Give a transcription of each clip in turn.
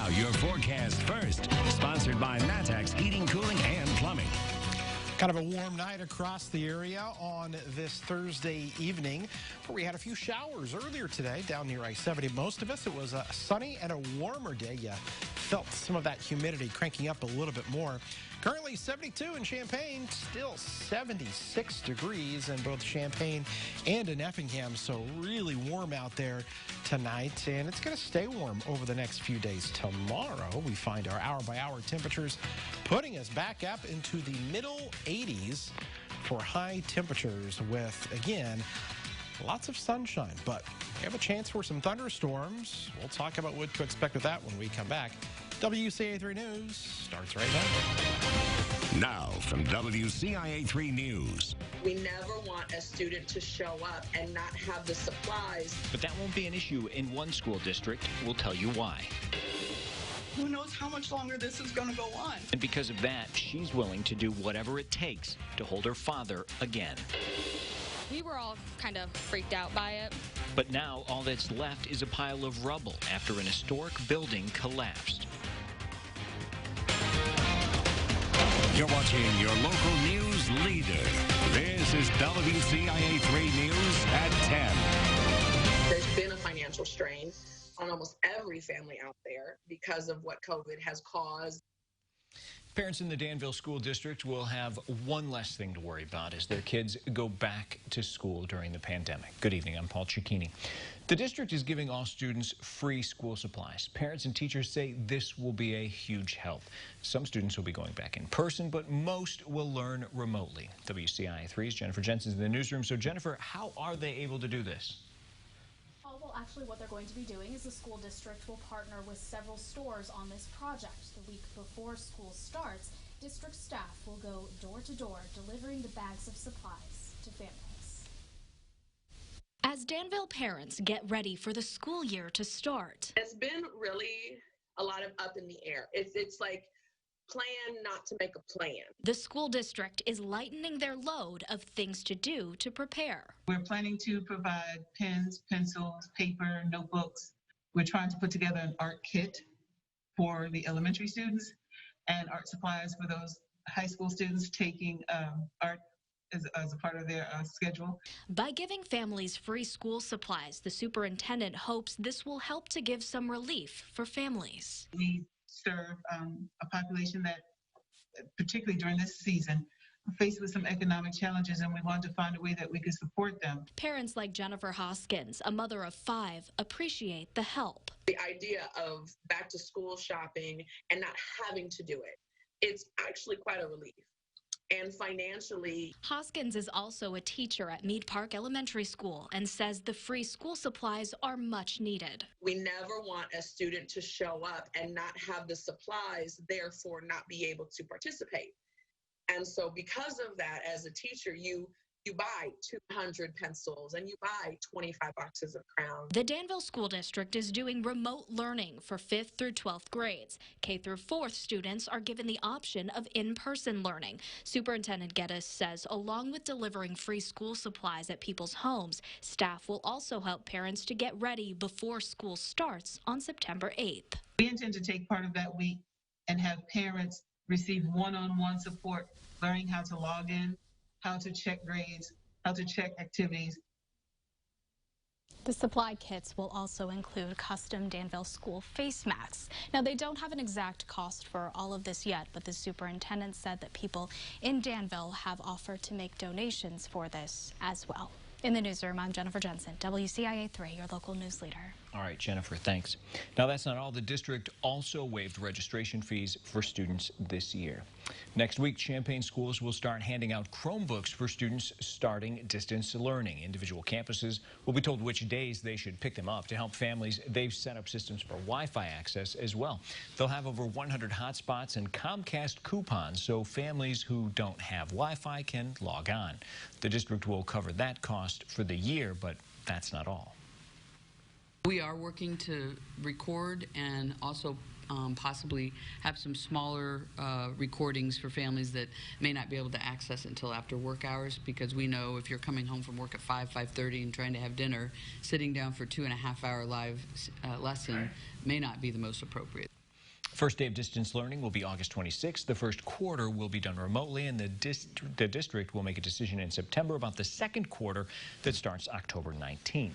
Now, your forecast first, sponsored by Matex Heating, Cooling, and Plumbing. Kind of a warm night across the area on this Thursday evening, where we had a few showers earlier today down near I-70. Most of us, it was a sunny and a warmer day. You felt some of that humidity cranking up a little bit more. Currently 72 in Champaign, still 76 degrees in both Champaign and in Effingham. So really warm out there tonight, and it's going to stay warm over the next few days. Tomorrow, we find our hour-by-hour temperatures putting us back up into the middle 80s for high temperatures with, again, lots of sunshine, but we have a chance for some thunderstorms. We'll talk about what to expect with that when we come back. WCIA3 News starts right now. Now from WCIA3 News. We never want a student to show up and not have the supplies. But that won't be an issue in one school district. We'll tell you why. Who knows how much longer this is going to go on? And because of that, she's willing to do whatever it takes to hold her father again. We were all kind of freaked out by it. But now all that's left is a pile of rubble after an historic building collapsed. You're watching your local news leader. This is WCIA3 News at 10. There's been a financial strain on almost every family out there because of what COVID has caused. Parents in the Danville School District will have one less thing to worry about as their kids go back to school during the pandemic. Good evening, I'm Paul Cicchini. The district is giving all students free school supplies. Parents and teachers say this will be a huge help. Some students will be going back in person, but most will learn remotely. WCIA3's Jennifer Jensen's in the newsroom. So Jennifer, how are they able to do this? Well, actually, what they're going to be doing is the school district will partner with several stores on this project. The week before school starts, district staff will go door to door delivering the bags of supplies to families. As Danville parents get ready for the school year to start. It's been really a lot of up in the air. It's like plan not to make a plan. The school district is lightening their load of things to do to prepare. We're planning to provide pens, pencils, paper, notebooks. We're trying to put together an art kit for the elementary students and art supplies for those high school students taking art as a part of their schedule. By giving families free school supplies, the superintendent hopes this will help to give some relief for families. We serve a population that, particularly during this season, are faced with some economic challenges, and we wanted to find a way that we could support them. Parents like Jennifer Hoskins, a mother of 5, appreciate the help. The idea of back to school shopping and not having to do it, it's actually quite a relief. And financially, Hoskins is also a teacher at Mead Park Elementary School and says the free school supplies are much needed. We never want a student to show up and not have the supplies, therefore not be able to participate. And so because of that, as a teacher, you buy 200 pencils and you buy 25 boxes of crowns. The Danville School District is doing remote learning for 5th through 12th grades. K through 4th students are given the option of in-person learning. Superintendent Geddes says along with delivering free school supplies at people's homes, staff will also help parents to get ready before school starts on September 8th. We intend to take part of that week and have parents receive one-on-one support, learning how to log in, how to check grades, how to check activities. The supply kits will also include custom Danville school face masks. Now, they don't have an exact cost for all of this yet, but the superintendent said that people in Danville have offered to make donations for this as well. In the newsroom, I'm Jennifer Jensen, WCIA3, your local news leader. All right, Jennifer, thanks. Now, that's not all. The district also waived registration fees for students this year. Next week, Champaign schools will start handing out Chromebooks for students starting distance learning. Individual campuses will be told which days they should pick them up. To help families, they've set up systems for Wi-Fi access as well. They'll have over 100 hotspots and Comcast coupons so families who don't have Wi-Fi can log on. The district will cover that cost for the year, but that's not all. We are working to record and also possibly have some smaller recordings for families that may not be able to access it until after work hours, because we know if you're coming home from work at 5:30 and trying to have dinner, sitting down for 2.5-hour live lesson may not be the most appropriate. First day of distance learning will be August 26th. The first quarter will be done remotely, and the district will make a decision in September about the second quarter that starts October 19th.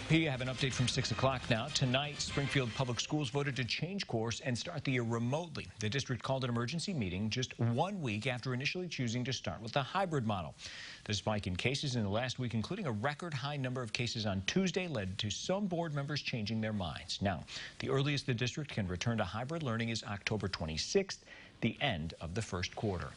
Here you have an update from 6 o'clock now. Tonight, Springfield Public Schools voted to change course and start the year remotely. The district called an emergency meeting just 1 week after initially choosing to start with the hybrid model. The spike in cases in the last week, including a record high number of cases on Tuesday, led to some board members changing their minds. Now, the earliest the district can return to hybrid learning is October 26th, the end of the first quarter.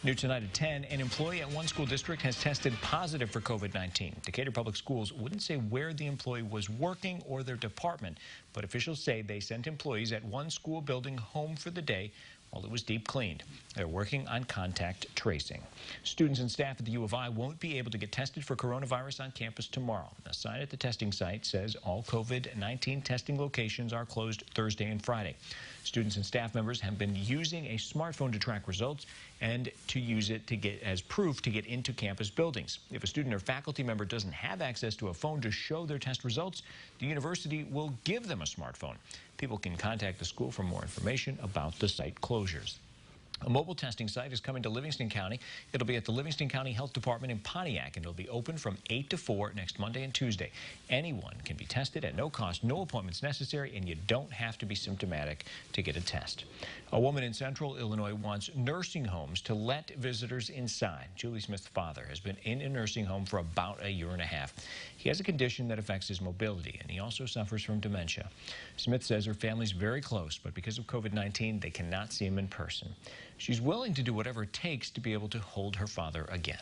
New tonight at 10, an employee at one school district has tested positive for COVID-19. Decatur Public Schools wouldn't say where the employee was working or their department, but officials say they sent employees at one school building home for the day while it was deep cleaned. They're working on contact tracing. Students and staff at the U of I won't be able to get tested for coronavirus on campus tomorrow. A sign at the testing site says all COVID-19 testing locations are closed Thursday and Friday. Students and staff members have been using a smartphone to track results and to use it to get as proof to get into campus buildings. If a student or faculty member doesn't have access to a phone to show their test results, the university will give them a smartphone. People can contact the school for more information about the site closures. A mobile testing site is coming to Livingston County. It'll be at the Livingston County Health Department in Pontiac, and it'll be open from 8 to 4 next Monday and Tuesday. Anyone can be tested at no cost, no appointments necessary, and you don't have to be symptomatic to get a test. A woman in Central Illinois wants nursing homes to let visitors inside. Julie Smith's father has been in a nursing home for about a year and a half. He has a condition that affects his mobility, and he also suffers from dementia. Smith says her family's very close, but because of COVID-19, they cannot see him in person. She's willing to do whatever it takes to be able to hold her father again.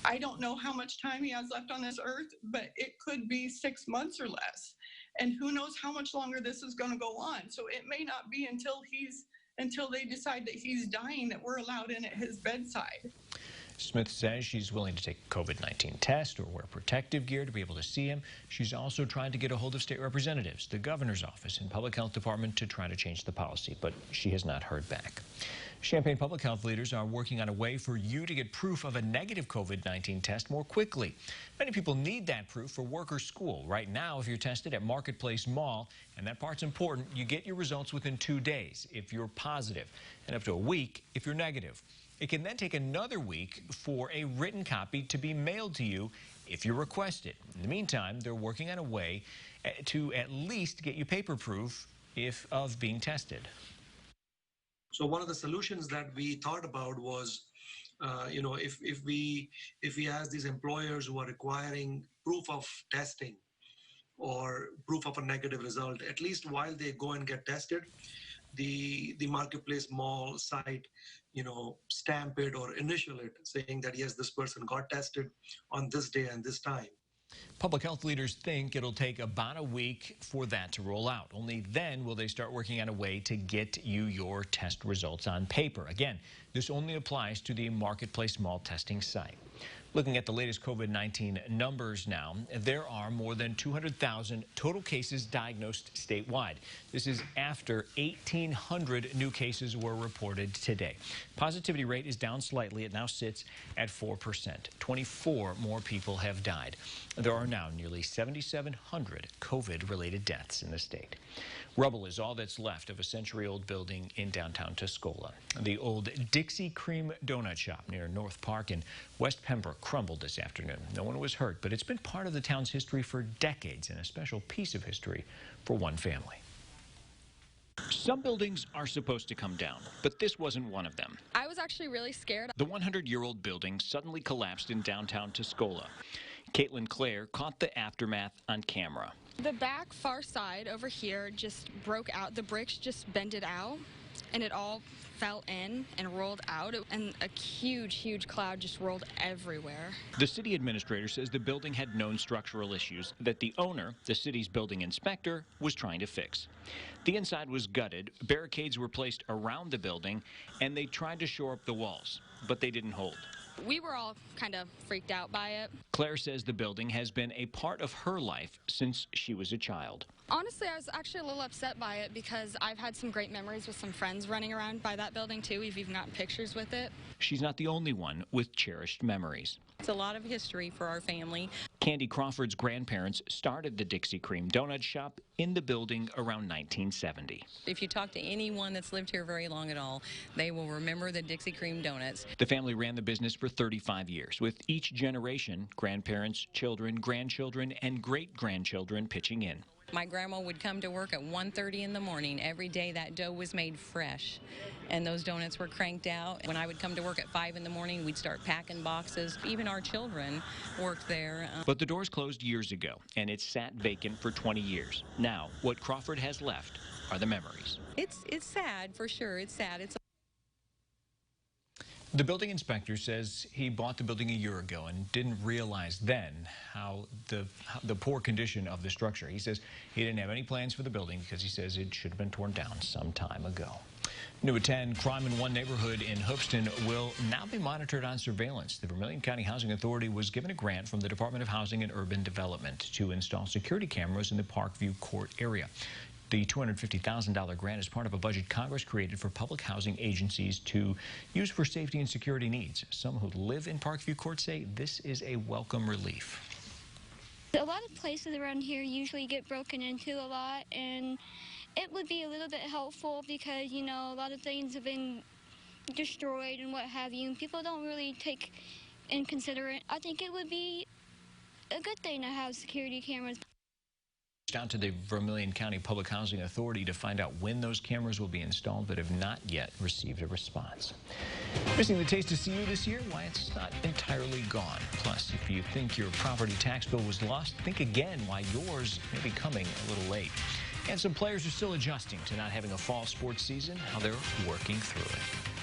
I don't know how much time he has left on this earth, but it could be 6 months or less. And who knows how much longer this is going to go on. So it may not be until they decide that he's dying that we're allowed in at his bedside. Smith says she's willing to take a COVID-19 test or wear protective gear to be able to see him. She's also trying to get a hold of state representatives, the governor's office, and public health department to try to change the policy, but she has not heard back. Champaign public health leaders are working on a way for you to get proof of a negative COVID-19 test more quickly. Many people need that proof for work or school. Right now, if you're tested at Marketplace Mall, and that part's important, you get your results within 2 days if you're positive, and up to a week if you're negative. It can then take another week for a written copy to be mailed to you if you request it. In the meantime, they're working on a way to at least get you paper proof of being tested. So one of the solutions that we thought about was, if we ask these employers who are requiring proof of testing or proof of a negative result, at least while they go and get tested, the Marketplace Mall site, stamp it or initial it, saying that, yes, this person got tested on this day and this time. Public health leaders think it'll take about a week for that to roll out. Only then will they start working on a way to get you your test results on paper. Again, this only applies to the Marketplace Mall testing site. Looking at the latest COVID-19 numbers now, there are more than 200,000 total cases diagnosed statewide. This is after 1,800 new cases were reported today. Positivity rate is down slightly. It now sits at 4%. 24 more people have died. There are now nearly 7,700 COVID-related deaths in the state. Rubble is all that's left of a century-old building in downtown Tuscola. The old Dixie Cream Donut Shop near North Park in West Pembroke crumbled this afternoon. No one was hurt, but it's been part of the town's history for decades and a special piece of history for one family. Some buildings are supposed to come down, but this wasn't one of them. I was actually really scared. The 100-year-old building suddenly collapsed in downtown Tuscola. Caitlin Clare caught the aftermath on camera. The back far side over here just broke out. The bricks just bended out, and it all fell in and rolled out, and a huge cloud just rolled everywhere. The city administrator says the building had known structural issues that the owner, the city's building inspector, was trying to fix. The inside was gutted, barricades were placed around the building, and they tried to shore up the walls, but they didn't hold. We were all kind of freaked out by it. Claire says the building has been a part of her life since she was a child. Honestly, I was actually a little upset by it because I've had some great memories with some friends running around by that building too. We've even gotten pictures with it. She's not the only one with cherished memories. It's a lot of history for our family. Candy Crawford's grandparents started the Dixie Cream Donut Shop in the building around 1970. If you talk to anyone that's lived here very long at all, they will remember the Dixie Cream Donuts. The family ran the business for 35 years, with each generation, grandparents, children, grandchildren, and great-grandchildren pitching in. My grandma would come to work at 1:30 in the morning. Every day that dough was made fresh, and those donuts were cranked out. When I would come to work at 5 in the morning, we'd start packing boxes. Even our children worked there. But the doors closed years ago, and it sat vacant for 20 years. Now, what Crawford has left are the memories. It's sad, for sure. It's sad. The building inspector says he bought the building a year ago and didn't realize then how the poor condition of the structure. He says he didn't have any plans for the building because he says it should have been torn down some time ago. New at 10, crime in one neighborhood in Hoopeston will now be monitored on surveillance. The Vermilion County Housing Authority was given a grant from the Department of Housing and Urban Development to install security cameras in the Parkview Court area. The $250,000 grant is part of a budget Congress created for public housing agencies to use for safety and security needs. Some who live in Parkview Court say this is a welcome relief. A lot of places around here usually get broken into a lot, and it would be a little bit helpful because, you know, a lot of things have been destroyed and what have you, and people don't really take and consider it. I think it would be a good thing to have security cameras. Down to the Vermilion County Public Housing Authority to find out when those cameras will be installed, but have not yet received a response. Missing the taste of CU this year? Why, it's not entirely gone. Plus, if you think your property tax bill was lost, think again why yours may be coming a little late. And some players are still adjusting to not having a fall sports season, how they're working through it.